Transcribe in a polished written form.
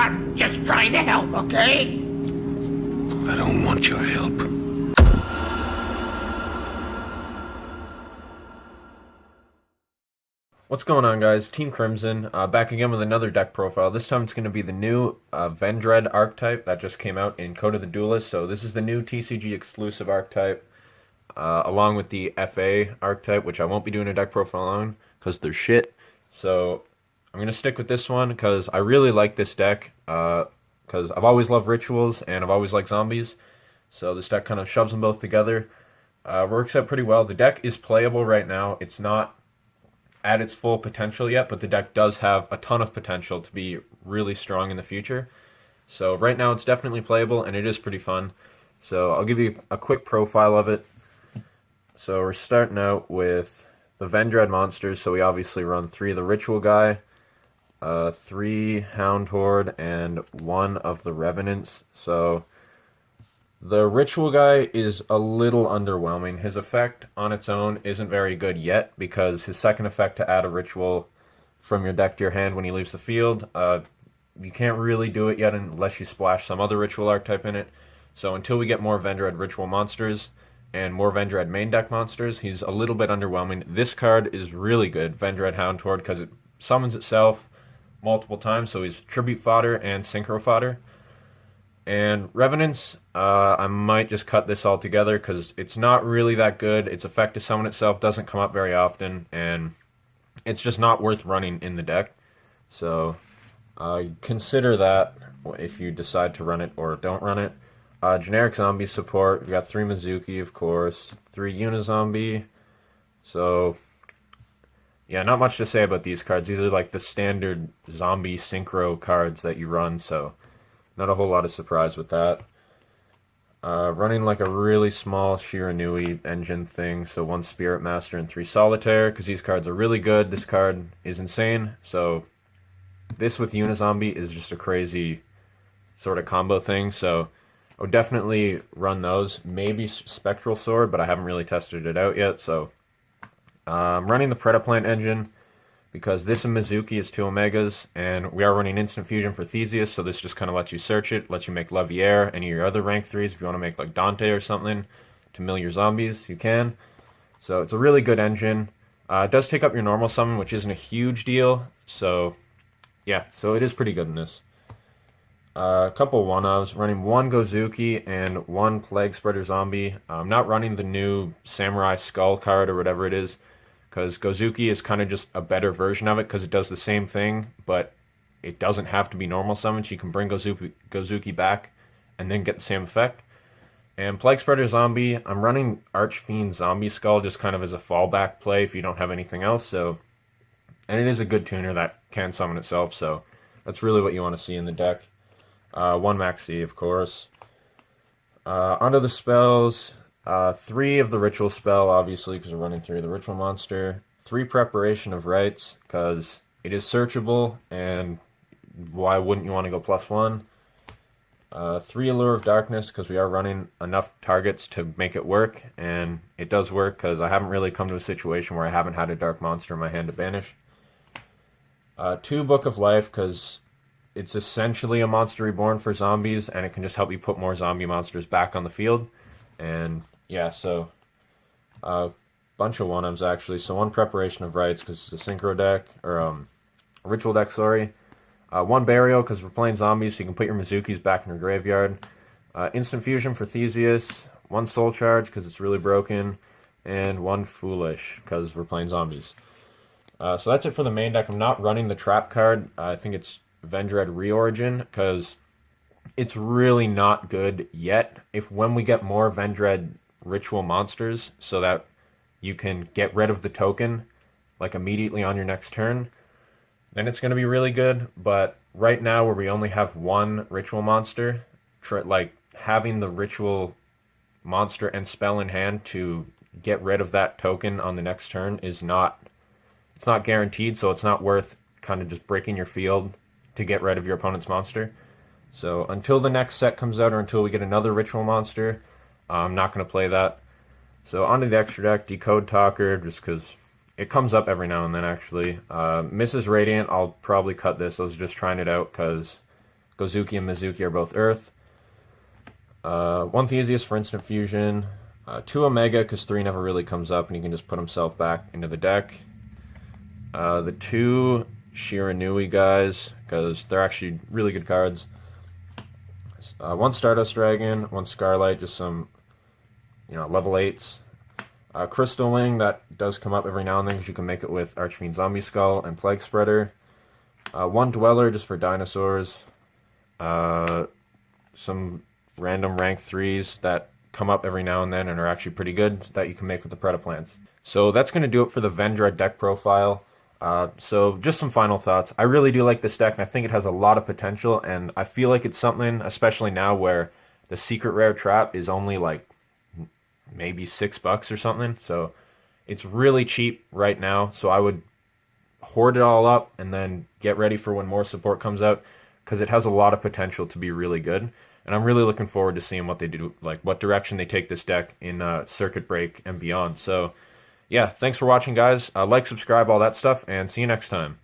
I'm just trying to help, okay? I don't want your help. What's going on, guys? Team Crimson, back again with another deck profile. This time it's going to be the new Vendread archetype that just came out in Code of the Duelist. So this is the new TCG exclusive archetype, along with the FA archetype, which I won't be doing a deck profile on because they're shit. So I'm going to stick with this one because I really like this deck, because I've always loved rituals and I've always liked zombies. So this deck kind of shoves them both together. Works out pretty well. The deck is playable right now. It's not at its full potential yet, but the deck does have a ton of potential to be really strong in the future. So right now it's definitely playable and it is pretty fun. So I'll give you a quick profile of it. So we're starting out with the Vendread monsters. So we obviously run 3 of the Ritual guy, 3 Hound Horde, and 1 of the Revenants. So the Ritual guy is a little underwhelming. His effect on its own isn't very good yet, because his second effect to add a Ritual from your deck to your hand when he leaves the field, you can't really do it yet unless you splash some other Ritual archetype in it. So until we get more Vendread Ritual monsters and more Vendread main deck monsters, he's a little bit underwhelming. This card is really good, Vendread Hound Horde, because it summons itself multiple times, so he's tribute fodder and synchro fodder. And Revenants, I might just cut this all together because it's not really that good. Its effect to summon itself doesn't come up very often, and it's just not worth running in the deck. So consider that if you decide to run it or don't run it. Generic zombie support, we've got 3 Mizuki, of course, 3 Unizombie. So yeah, not much to say about these cards. These are like the standard zombie synchro cards that you run, so not a whole lot of surprise with that. Running like a really small Shiranui engine thing, so 1 Spirit Master and 3 Solitaire, because these cards are really good. This card is insane, so this with Unizombie is just a crazy sort of combo thing, so I would definitely run those. Maybe Spectral Sword, but I haven't really tested it out yet, so I'm running the Predaplant engine, because this and Mizuki is 2 Omegas, and we are running Instant Fusion for Theseus, so this just kind of lets you search it, lets you make Leviaire, any of your other rank 3s. If you want to make like Dante or something to mill your zombies, you can. So it's a really good engine. It does take up your normal summon, which isn't a huge deal, so yeah, so it is pretty good in this. A couple one-ofs, running 1 Gozuki and 1 Plague Spreader Zombie. I'm not running the new Samurai Skull card or whatever it is, because Gozuki is kind of just a better version of it, because it does the same thing, but it doesn't have to be normal summons. You can bring Gozuki back and then get the same effect. And Plague Spreader Zombie, I'm running Archfiend Zombie Skull just kind of as a fallback play if you don't have anything else. So, and it is a good tuner that can summon itself, so that's really what you want to see in the deck. 1 Maxi, of course. Onto the spells. 3 of the Ritual spell, obviously, because we're running 3 of the Ritual monster. 3 Preparation of Rites, because it is searchable, and why wouldn't you want to go +1? 3 Allure of Darkness, because we are running enough targets to make it work, and it does work, because I haven't really come to a situation where I haven't had a dark monster in my hand to banish. 2 Book of Life, because it's essentially a Monster Reborn for zombies, and it can just help you put more zombie monsters back on the field. And yeah, so a bunch of one-ofs actually. So 1 Preparation of Rites because it's a synchro deck, or a ritual deck, sorry. 1 Burial because we're playing zombies, so you can put your Mizukis back in your graveyard. Instant Fusion for Theseus. 1 Soul Charge because it's really broken, and 1 Foolish because we're playing zombies. So that's it for the main deck. I'm not running the Trap card. I think it's Vendread Reorigin because it's really not good yet. When we get more Vendread Ritual monsters, so that you can get rid of the token like immediately on your next turn, then it's going to be really good. But right now, where we only have 1 Ritual monster, like having the Ritual monster and spell in hand to get rid of that token on the next turn is not, it's not guaranteed, so it's not worth kind of just breaking your field to get rid of your opponent's monster. So until the next set comes out, or until we get another Ritual monster, I'm not going to play that. So onto the extra deck, Decode Talker, just because it comes up every now and then, actually. Mrs. Radiant, I'll probably cut this. I was just trying it out because Gozuki and Mizuki are both Earth. 1 Theseus for instant fusion. 2 Omega, because 3 never really comes up, and he can just put himself back into the deck. The 2 Shiranui guys, because they're actually really good cards. 1 Stardust Dragon, 1 Scarlight, just some, level 8s. Crystal Wing, that does come up every now and then, because you can make it with Archfiend Zombie Skull and Plague Spreader. 1 Dweller, just for dinosaurs. Some random rank 3s that come up every now and then and are actually pretty good that you can make with the Predaplants. So that's going to do it for the Vendread deck profile. So just some final thoughts. I really do like this deck, and I think it has a lot of potential, and I feel like it's something, especially now where the secret rare trap is only like maybe $6 or something. So it's really cheap right now, so I would hoard it all up and then get ready for when more support comes out, because it has a lot of potential to be really good. And I'm really looking forward to seeing what they do, like what direction they take this deck in Circuit Break and beyond. So yeah, thanks for watching, guys. Like, subscribe, all that stuff, and see you next time.